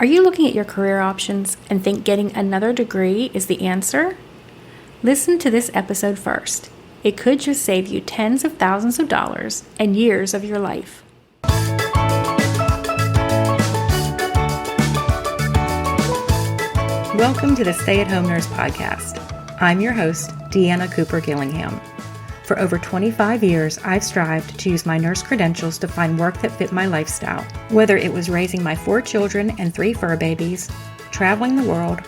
Are you looking at your career options and think getting another degree is the answer? Listen to this episode first. It could just save you tens of thousands of dollars and years of your life. Welcome to the Stay at Home Nurse Podcast. I'm your host, Deanna Cooper Gillingham. For over 25 years, I've strived to use my nurse credentials to find work that fit my lifestyle. Whether it was raising my 4 children and 3 fur babies, traveling the world,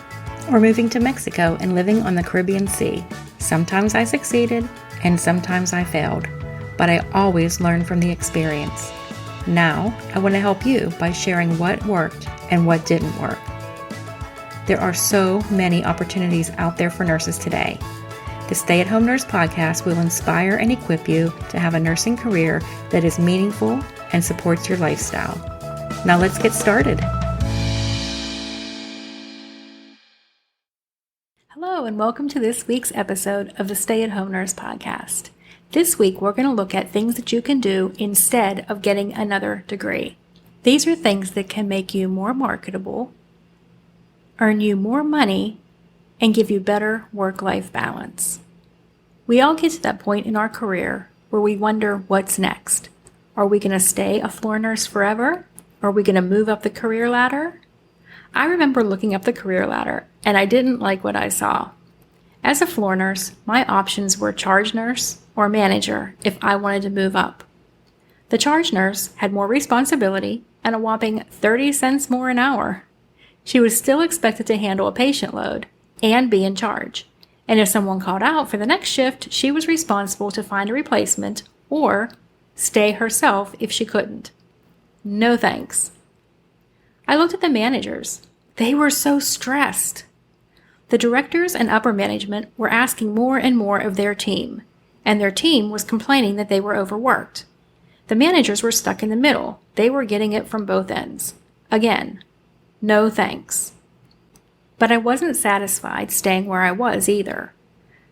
or moving to Mexico and living on the Caribbean Sea. Sometimes I succeeded, and sometimes I failed, but I always learned from the experience. Now, I want to help you by sharing what worked and what didn't work. There are so many opportunities out there for nurses today. The Stay at Home Nurse Podcast will inspire and equip you to have a nursing career that is meaningful and supports your lifestyle. Now let's get started. Hello, and welcome to this week's episode of the Stay at Home Nurse Podcast. This week, we're going to look at things that you can do instead of getting another degree. These are things that can make you more marketable, earn you more money, and give you better work-life balance. We all get to that point in our career where we wonder what's next. Are we going to stay a floor nurse forever? Are we going to move up the career ladder? I remember looking up the career ladder, and I didn't like what I saw. As a floor nurse, my options were charge nurse or manager if I wanted to move up. The charge nurse had more responsibility and a whopping 30 cents more an hour. She was still expected to handle a patient load and be in charge. And if someone called out for the next shift, she was responsible to find a replacement or stay herself if she couldn't. No thanks. I looked at the managers. They were so stressed. The directors and upper management were asking more and more of their team, and their team was complaining that they were overworked. The managers were stuck in the middle. They were getting it from both ends. Again, no thanks. But I wasn't satisfied staying where I was either.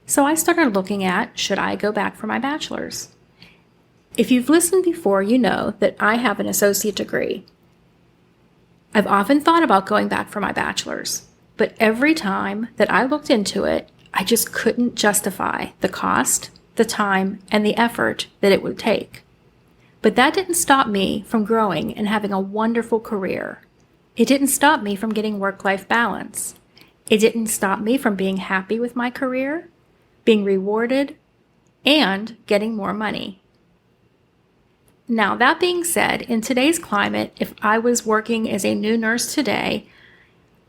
So I started looking at, should I go back for my bachelor's? If you've listened before, you know that I have an associate degree. I've often thought about going back for my bachelor's, but every time that I looked into it, I just couldn't justify the cost, the time, and the effort that it would take. But that didn't stop me from growing and having a wonderful career. It didn't stop me from getting work-life balance. It didn't stop me from being happy with my career, being rewarded, and getting more money. Now, that being said, in today's climate, if I was working as a new nurse today,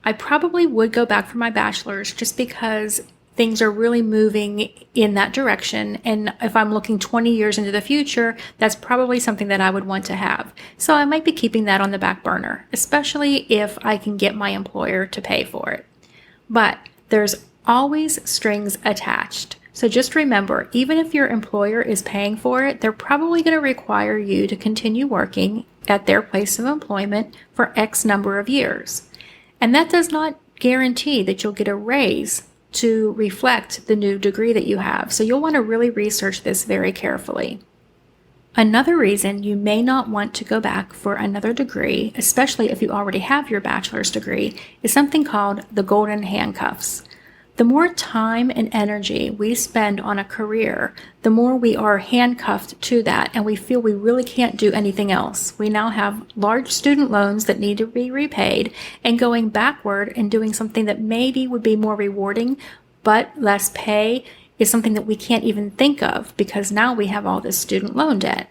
I probably would go back for my bachelor's just because things are really moving in that direction. And if I'm looking 20 years into the future, that's probably something that I would want to have. So I might be keeping that on the back burner, especially if I can get my employer to pay for it. But there's always strings attached. So just remember, even if your employer is paying for it, they're probably going to require you to continue working at their place of employment for X number of years. And that does not guarantee that you'll get a raise to reflect the new degree that you have. So you'll want to really research this very carefully. Another reason you may not want to go back for another degree, especially if you already have your bachelor's degree, is something called the golden handcuffs. The more time and energy we spend on a career, the more we are handcuffed to that and we feel we really can't do anything else. We now have large student loans that need to be repaid, and going backward and doing something that maybe would be more rewarding but less pay is something that we can't even think of because now we have all this student loan debt.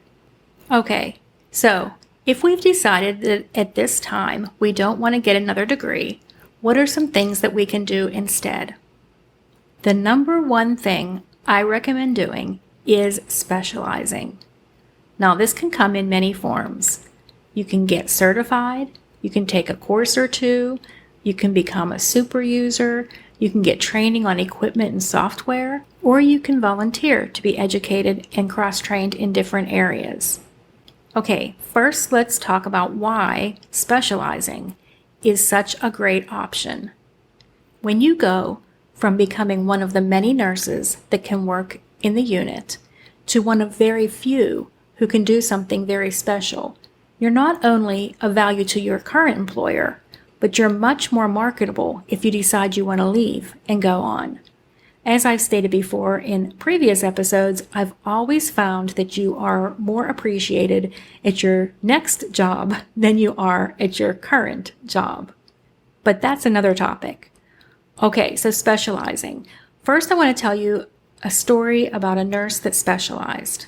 Okay, so if we've decided that at this time we don't want to get another degree, what are some things that we can do instead? The number one thing I recommend doing is specializing. Now, this can come in many forms. You can get certified, you can take a course or two, you can become a super user, you can get training on equipment and software, or you can volunteer to be educated and cross-trained in different areas. Okay, first let's talk about why specializing is such a great option. When you go from becoming one of the many nurses that can work in the unit to one of very few who can do something very special, you're not only of value to your current employer, but you're much more marketable if you decide you want to leave and go on. As I've stated before in previous episodes, I've always found that you are more appreciated at your next job than you are at your current job. But that's another topic. Okay, so specializing. First, I want to tell you a story about a nurse that specialized.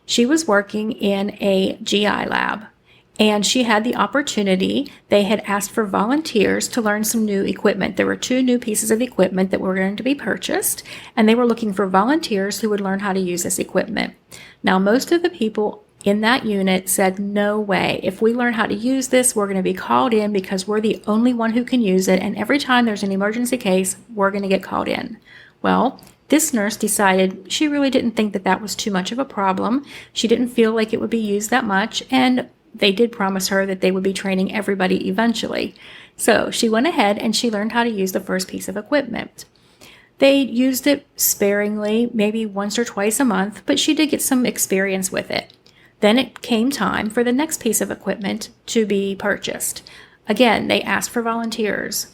She was working in a GI lab, and she had the opportunity. They had asked for volunteers to learn some new equipment. There were 2 new pieces of equipment that were going to be purchased, and they were looking for volunteers who would learn how to use this equipment. Now, most of the people in that unit said, no way. If we learn how to use this, we're going to be called in because we're the only one who can use it, and every time there's an emergency case, we're going to get called in. Well, this nurse decided she really didn't think that that was too much of a problem. She didn't feel like it would be used that much, and they did promise her that they would be training everybody eventually. So she went ahead and she learned how to use the first piece of equipment. They used it sparingly, maybe once or twice a month, but she did get some experience with it. Then it came time for the next piece of equipment to be purchased. Again, they asked for volunteers.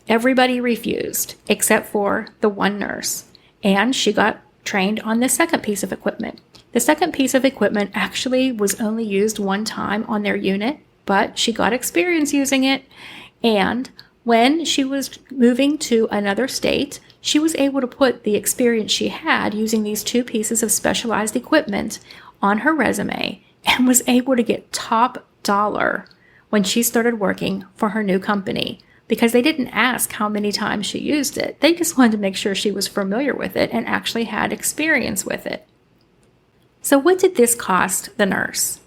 Everybody refused except for the one nurse, and she got trained on the second piece of equipment. The second piece of equipment actually was only used one time on their unit, but she got experience using it, and when she was moving to another state, she was able to put the experience she had using these 2 pieces of specialized equipment on her resume and was able to get top dollar when she started working for her new company. Because they didn't ask how many times she used it. They just wanted to make sure she was familiar with it and actually had experience with it. So what did this cost the nurse?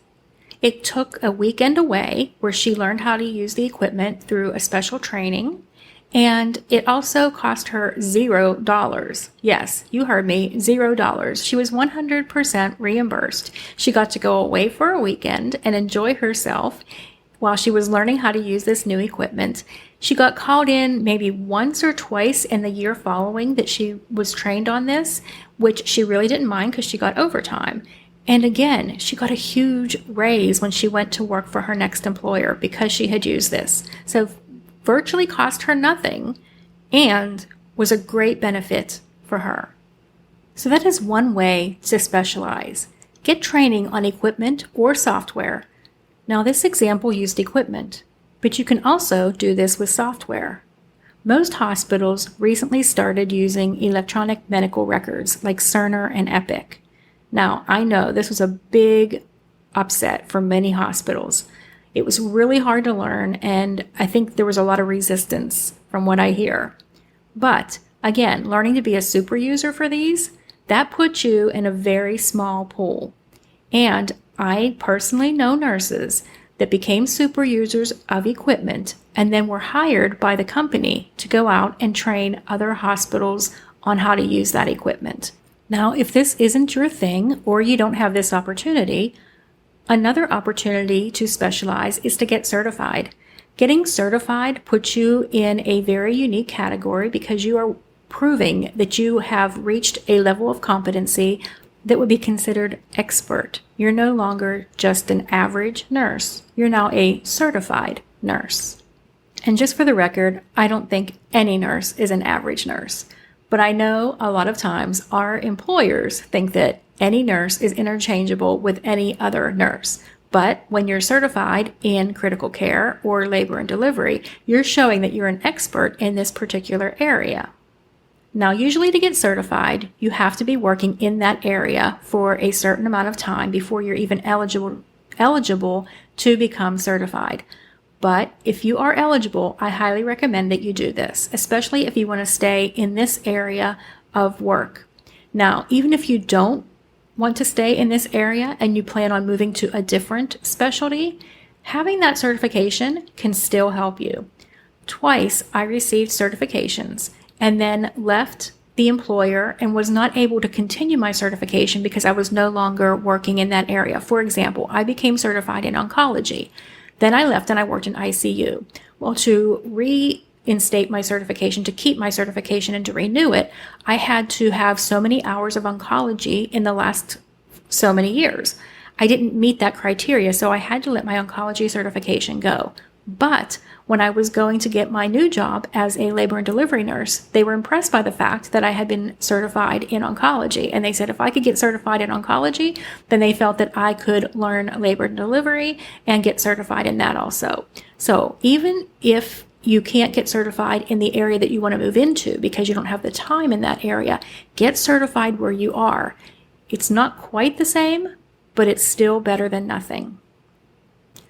It took a weekend away where she learned how to use the equipment through a special training, and it also cost her $0. Yes, you heard me, $0. She was 100% reimbursed. She got to go away for a weekend and enjoy herself while she was learning how to use this new equipment. She got called in maybe once or twice in the year following that she was trained on this, which she really didn't mind because she got overtime. And again, she got a huge raise when she went to work for her next employer because she had used this. So virtually cost her nothing and was a great benefit for her. So that is one way to specialize. Get training on equipment or software. Now, this example used equipment, but you can also do this with software. Most hospitals recently started using electronic medical records like Cerner and Epic. Now, I know this was a big upset for many hospitals. It was really hard to learn, and I think there was a lot of resistance from what I hear. But again, learning to be a super user for these, that puts you in a very small pool. And I personally know nurses that became super users of equipment and then were hired by the company to go out and train other hospitals on how to use that equipment. Now, if this isn't your thing or you don't have this opportunity, another opportunity to specialize is to get certified. Getting certified puts you in a very unique category because you are proving that you have reached a level of competency that would be considered expert. You're no longer just an average nurse. You're now a certified nurse. And just for the record, I don't think any nurse is an average nurse. But I know a lot of times our employers think that any nurse is interchangeable with any other nurse. But when you're certified in critical care or labor and delivery, you're showing that you're an expert in this particular area. Now, usually to get certified, you have to be working in that area for a certain amount of time before you're even eligible to become certified. But if you are eligible, I highly recommend that you do this, especially if you want to stay in this area of work. Now, even if you don't want to stay in this area and you plan on moving to a different specialty, having that certification can still help you. Twice I received certifications and then left the employer and was not able to continue my certification because I was no longer working in that area. For example, I became certified in oncology. Then I left and I worked in ICU. Well, to reinstate my certification, to keep my certification and to renew it, I had to have so many hours of oncology in the last so many years. I didn't meet that criteria, so I had to let my oncology certification go. But when I was going to get my new job as a labor and delivery nurse, they were impressed by the fact that I had been certified in oncology. And they said if I could get certified in oncology, then they felt that I could learn labor and delivery and get certified in that also. So even if you can't get certified in the area that you want to move into because you don't have the time in that area, get certified where you are. It's not quite the same, but it's still better than nothing.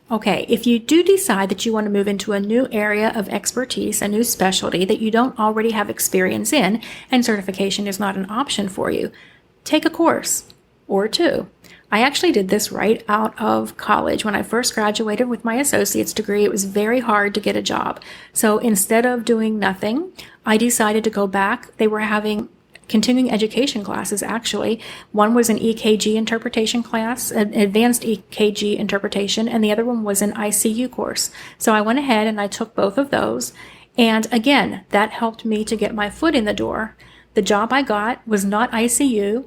Okay, if you do decide that you want to move into a new area of expertise, a new specialty that you don't already have experience in, and certification is not an option for you, take a course or two. I actually did this right out of college. When I first graduated with my associate's degree, it was very hard to get a job. So instead of doing nothing, I decided to go back. They were having continuing education classes, actually. One was an EKG interpretation class, an advanced EKG interpretation, and the other one was an ICU course. So I went ahead and I took both of those. And again, that helped me to get my foot in the door. The job I got was not ICU.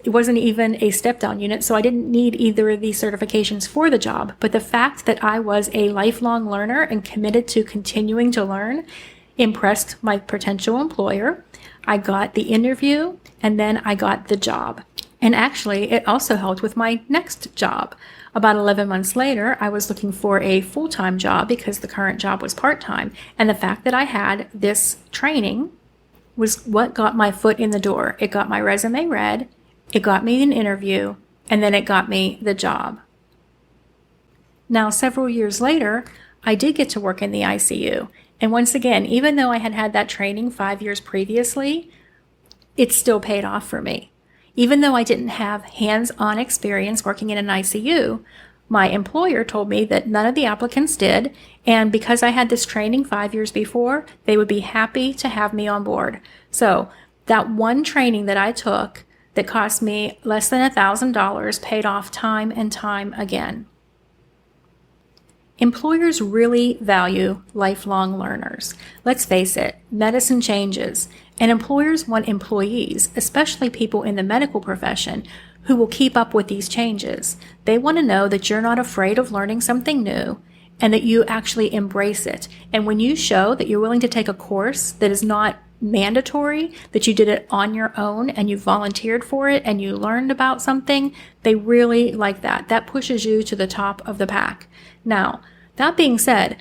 It wasn't even a step-down unit, so I didn't need either of these certifications for the job. But the fact that I was a lifelong learner and committed to continuing to learn impressed my potential employer. I got the interview, and then I got the job. And actually, it also helped with my next job. About 11 months later, I was looking for a full-time job because the current job was part-time. And the fact that I had this training was what got my foot in the door. It got my resume read, it got me an interview, and then it got me the job. Now, several years later, I did get to work in the ICU. And once again, even though I had had that training 5 years previously, it still paid off for me. Even though I didn't have hands-on experience working in an ICU, my employer told me that none of the applicants did, and because I had this training 5 years before, they would be happy to have me on board. So that one training that I took that cost me less than $1,000 paid off time and time again. Employers really value lifelong learners. Let's face it, medicine changes, and employers want employees, especially people in the medical profession, who will keep up with these changes. They want to know that you're not afraid of learning something new and that you actually embrace it. And when you show that you're willing to take a course that is not mandatory, that you did it on your own and you volunteered for it and you learned about something, they really like that. That pushes you to the top of the pack. Now, that being said,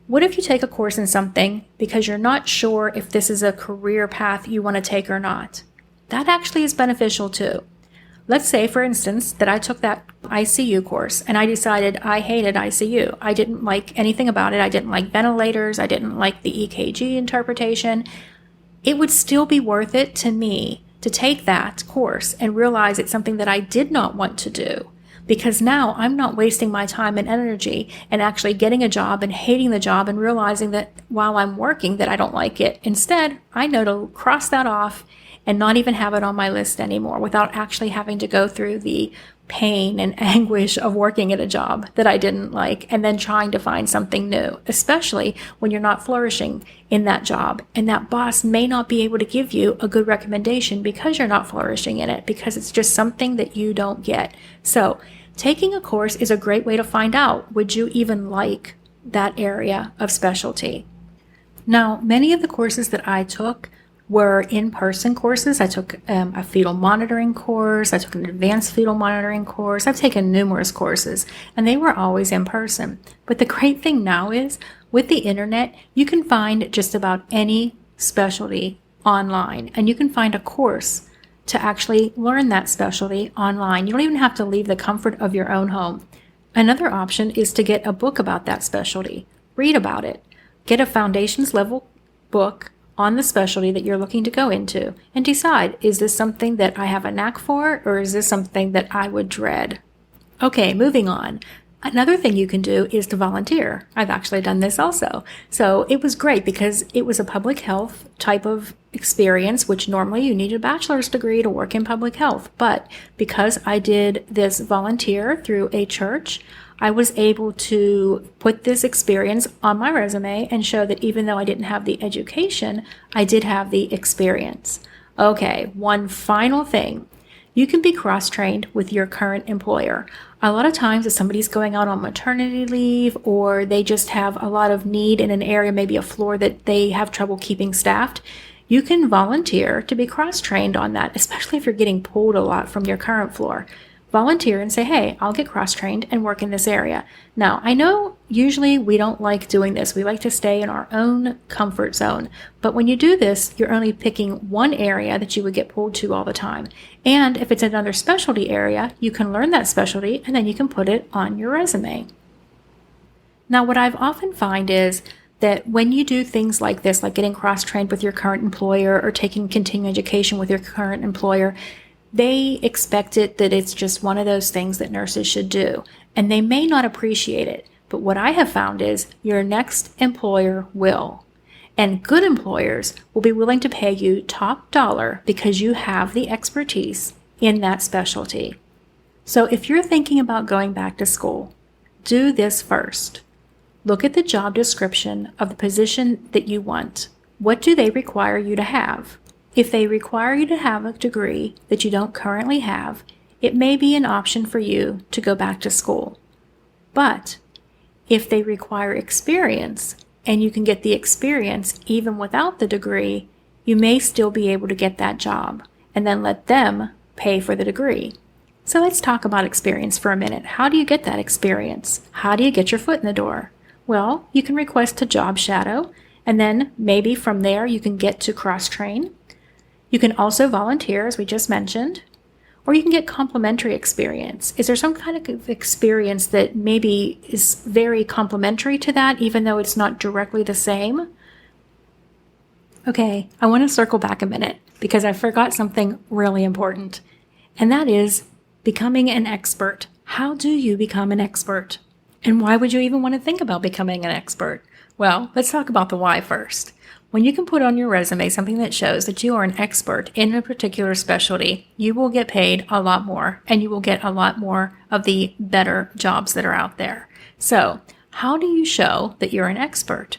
what if you take a course in something because you're not sure if this is a career path you want to take or not? That actually is beneficial too. Let's say, for instance, that I took that ICU course and I decided I hated ICU. I didn't like anything about it. I didn't like ventilators. I didn't like the EKG interpretation. It would still be worth it to me to take that course and realize it's something that I did not want to do. Because now I'm not wasting my time and energy and actually getting a job and hating the job and realizing that while I'm working that I don't like it. Instead, I know to cross that off and not even have it on my list anymore without actually having to go through the pain and anguish of working at a job that I didn't like and then trying to find something new, especially when you're not flourishing in that job. And that boss may not be able to give you a good recommendation because you're not flourishing in it, because it's just something that you don't get. So taking a course is a great way to find out, would you even like that area of specialty? Now, many of the courses that I took were in-person courses. I took a fetal monitoring course. I took an advanced fetal monitoring course. I've taken numerous courses, and they were always in person. But the great thing now is, with the internet, you can find just about any specialty online, and you can find a course to actually learn that specialty online. You don't even have to leave the comfort of your own home. Another option is to get a book about that specialty. Read about it. Get a foundations level book on the specialty that you're looking to go into and decide, is this something that I have a knack for, or is this something that I would dread? Okay, moving on. Another thing you can do is to volunteer. I've actually done this also. So it was great because it was a public health type of experience, which normally you need a bachelor's degree to work in public health. But because I did this volunteer through a church, I was able to put this experience on my resume and show that even though I didn't have the education, I did have the experience. Okay, one final thing. You can be cross-trained with your current employer. A lot of times if somebody's going out on maternity leave or they just have a lot of need in an area, maybe a floor that they have trouble keeping staffed, you can volunteer to be cross-trained on that, especially if you're getting pulled a lot from your current floor. Volunteer and say, hey, I'll get cross-trained and work in this area. Now, I know usually we don't like doing this. We like to stay in our own comfort zone. But when you do this, you're only picking one area that you would get pulled to all the time. And if it's another specialty area, you can learn that specialty and then you can put it on your resume. Now, what I've often find is that when you do things like this, like getting cross-trained with your current employer or taking continuing education with your current employer, they expect that it's just one of those things that nurses should do, and they may not appreciate it. But what I have found is your next employer will. And good employers will be willing to pay you top dollar because you have the expertise in that specialty. So if you're thinking about going back to school, do this first. Look at the job description of the position that you want. What do they require you to have? If they require you to have a degree that you don't currently have, it may be an option for you to go back to school. But if they require experience and you can get the experience even without the degree, you may still be able to get that job and then let them pay for the degree. So let's talk about experience for a minute. How do you get that experience? How do you get your foot in the door? Well, you can request to job shadow, and then maybe from there you can get to cross-train. You can also volunteer, as we just mentioned, or you can get complementary experience. Is there some kind of experience that maybe is very complementary to that, even though it's not directly the same? Okay, I want to circle back a minute because I forgot something really important, and that is becoming an expert. How do you become an expert? And why would you even want to think about becoming an expert? Well, let's talk about the why first. When you can put on your resume something that shows that you are an expert in a particular specialty, you will get paid a lot more and you will get a lot more of the better jobs that are out there. So, how do you show that you're an expert?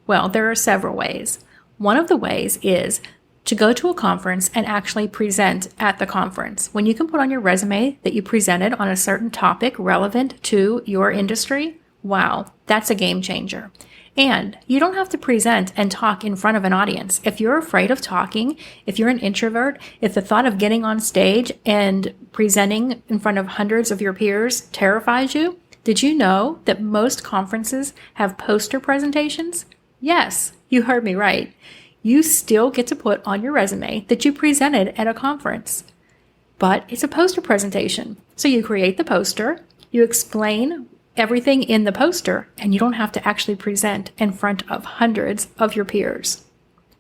Well, there are several ways. One of the ways is to go to a conference and actually present at the conference. When you can put on your resume that you presented on a certain topic relevant to your industry, wow, that's a game changer. And you don't have to present and talk in front of an audience. If you're afraid of talking, if you're an introvert, if the thought of getting on stage and presenting in front of hundreds of your peers terrifies you, did you know that most conferences have poster presentations? Yes, you heard me right. You still get to put on your resume that you presented at a conference. But it's a poster presentation. So you create the poster, you explain everything in the poster, and you don't have to actually present in front of hundreds of your peers.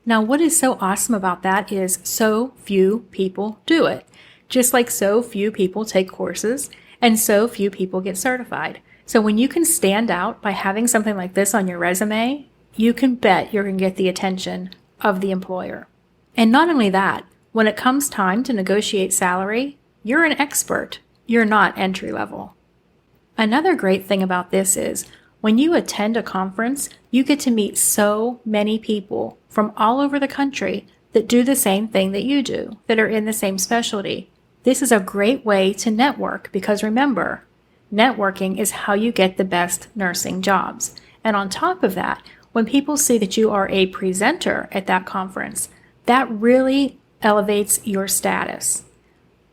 Now, what is so awesome about that is so few people do it. Just like so few people take courses and so few people get certified. So when you can stand out by having something like this on your resume, you can bet you're going to get the attention of the employer. And not only that, when it comes time to negotiate salary, you're an expert. You're not entry level. Another great thing about this is when you attend a conference, you get to meet so many people from all over the country that do the same thing that you do, that are in the same specialty. This is a great way to network because remember, networking is how you get the best nursing jobs. And on top of that, when people see that you are a presenter at that conference, that really elevates your status.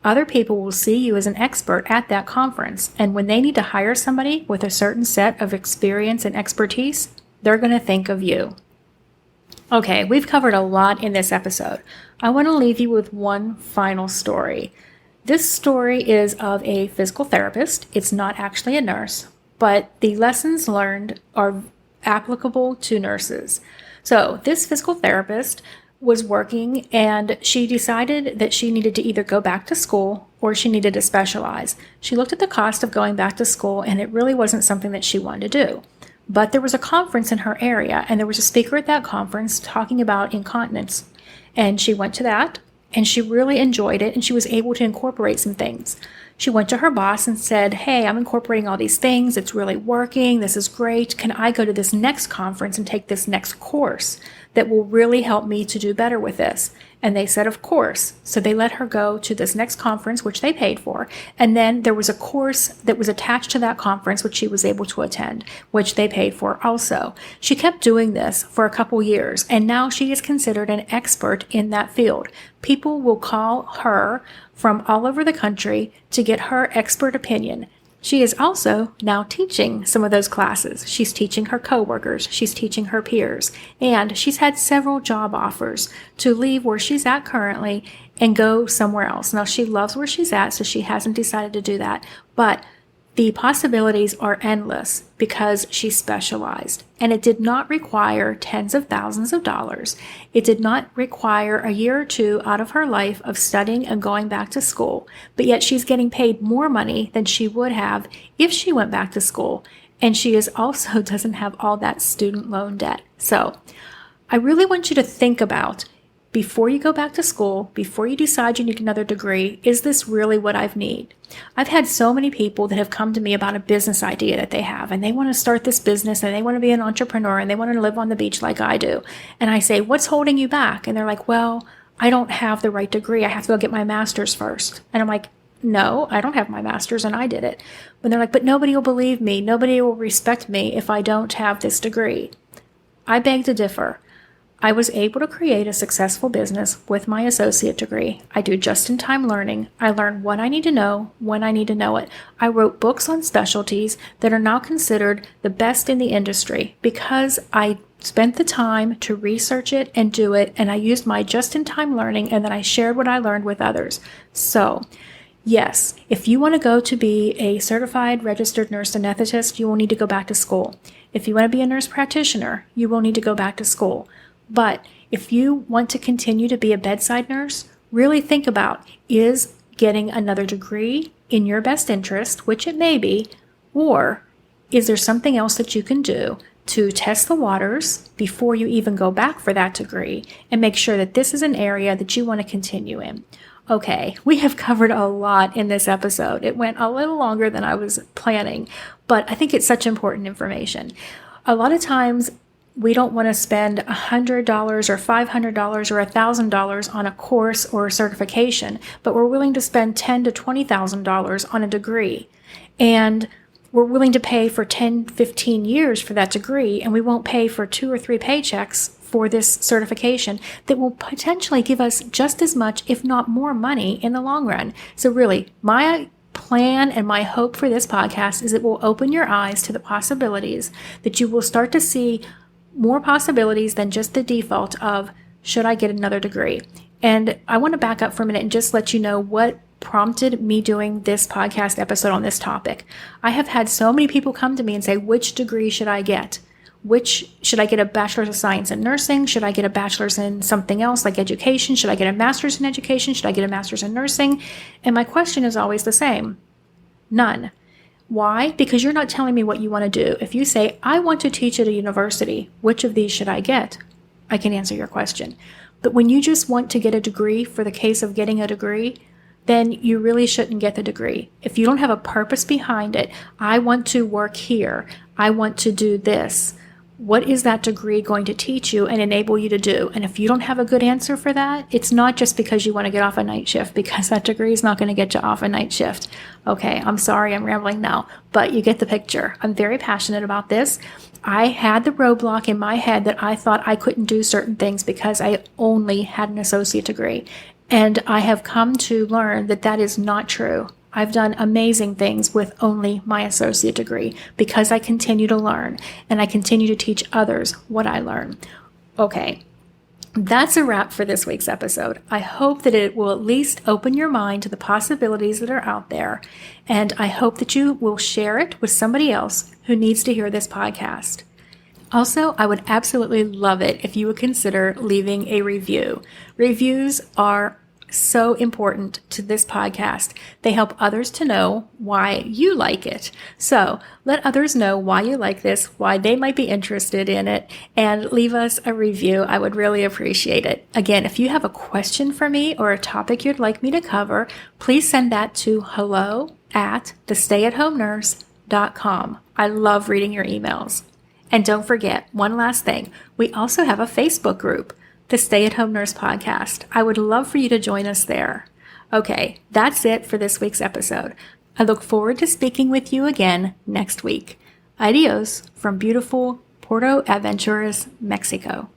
Other people will see you as an expert at that conference, and when they need to hire somebody with a certain set of experience and expertise, they're going to think of you. Okay, we've covered a lot in this episode. I want to leave you with one final story. This story is of a physical therapist. It's not actually a nurse, but the lessons learned are applicable to nurses. So this physical therapist was working and she decided that she needed to either go back to school or she needed to specialize. She looked at the cost of going back to school and it really wasn't something that she wanted to do. But there was a conference in her area and there was a speaker at that conference talking about incontinence. And she went to that and she really enjoyed it and she was able to incorporate some things. She went to her boss and said, hey, I'm incorporating all these things. It's really working. This is great. Can I go to this next conference and take this next course that will really help me to do better with this? And they said, of course. So they let her go to this next conference, which they paid for. And then there was a course that was attached to that conference, which she was able to attend, which they paid for also. She kept doing this for a couple years, and now she is considered an expert in that field. People will call her from all over the country to get her expert opinion. She is also now teaching some of those classes. She's teaching her coworkers, she's teaching her peers, and she's had several job offers to leave where she's at currently and go somewhere else. Now, she loves where she's at, so she hasn't decided to do that, but the possibilities are endless because she specialized, and it did not require tens of thousands of dollars. It did not require a year or two out of her life of studying and going back to school, but yet she's getting paid more money than she would have if she went back to school, and she is also doesn't have all that student loan debt. So I really want you to think about, before you go back to school, before you decide you need another degree, is this really what I need? I've had so many people that have come to me about a business idea that they have, and they want to start this business, and they want to be an entrepreneur, and they want to live on the beach like I do. And I say, what's holding you back? And they're like, well, I don't have the right degree. I have to go get my master's first. And I'm like, no, I don't have my master's, and I did it. And they're like, but nobody will believe me. Nobody will respect me if I don't have this degree. I beg to differ. I was able to create a successful business with my associate degree. I do just-in-time learning. I learn what I need to know when I need to know it. I wrote books on specialties that are now considered the best in the industry because I spent the time to research it and do it, and I used my just-in-time learning, and then I shared what I learned with others. So, yes, if you want to go to be a certified registered nurse anesthetist, you will need to go back to school. If you want to be a nurse practitioner, you will need to go back to school. But if you want to continue to be a bedside nurse, really think about, is getting another degree in your best interest, which it may be, or is there something else that you can do to test the waters before you even go back for that degree and make sure that this is an area that you want to continue in? Okay, we have covered a lot in this episode. It went a little longer than I was planning, but I think it's such important information. A lot of times, we don't want to spend $100 or $500 or $1,000 on a course or a certification, but we're willing to spend $10,000 to $20,000 on a degree. And we're willing to pay for 10, 15 years for that degree, and we won't pay for 2 or 3 paychecks for this certification that will potentially give us just as much, if not more money in the long run. So really, my plan and my hope for this podcast is it will open your eyes to the possibilities, that you will start to see more possibilities than just the default of, should I get another degree? And I want to back up for a minute and just let you know what prompted me doing this podcast episode on this topic. I have had so many people come to me and say, which degree should I get? Should I get a bachelor's of science in nursing? Should I get a bachelor's in something else like education? Should I get a master's in education? Should I get a master's in nursing? And my question is always the same. None. Why? Because you're not telling me what you want to do. If you say, I want to teach at a university, which of these should I get? I can answer your question. But when you just want to get a degree for the case of getting a degree, then you really shouldn't get the degree. If you don't have a purpose behind it, I want to work here, I want to do this, what is that degree going to teach you and enable you to do? And if you don't have a good answer for that, it's not just because you want to get off a night shift, because that degree is not going to get you off a night shift. Okay, I'm sorry, I'm rambling now, but you get the picture. I'm very passionate about this. I had the roadblock in my head that I thought I couldn't do certain things because I only had an associate degree. And I have come to learn that that is not true. I've done amazing things with only my associate degree because I continue to learn and I continue to teach others what I learn. Okay, that's a wrap for this week's episode. I hope that it will at least open your mind to the possibilities that are out there, and I hope that you will share it with somebody else who needs to hear this podcast. Also, I would absolutely love it if you would consider leaving a review. Reviews are so important to this podcast. They help others to know why you like it. So let others know why you like this, why they might be interested in it, and leave us a review. I would really appreciate it. Again, if you have a question for me or a topic you'd like me to cover, please send that to hello@thestayathomenurse.com. I love reading your emails. And don't forget, one last thing, we also have a Facebook group, the Stay at Home Nurse Podcast. I would love for you to join us there. Okay, that's it for this week's episode. I look forward to speaking with you again next week. Adios from beautiful Puerto Aventuras, Mexico.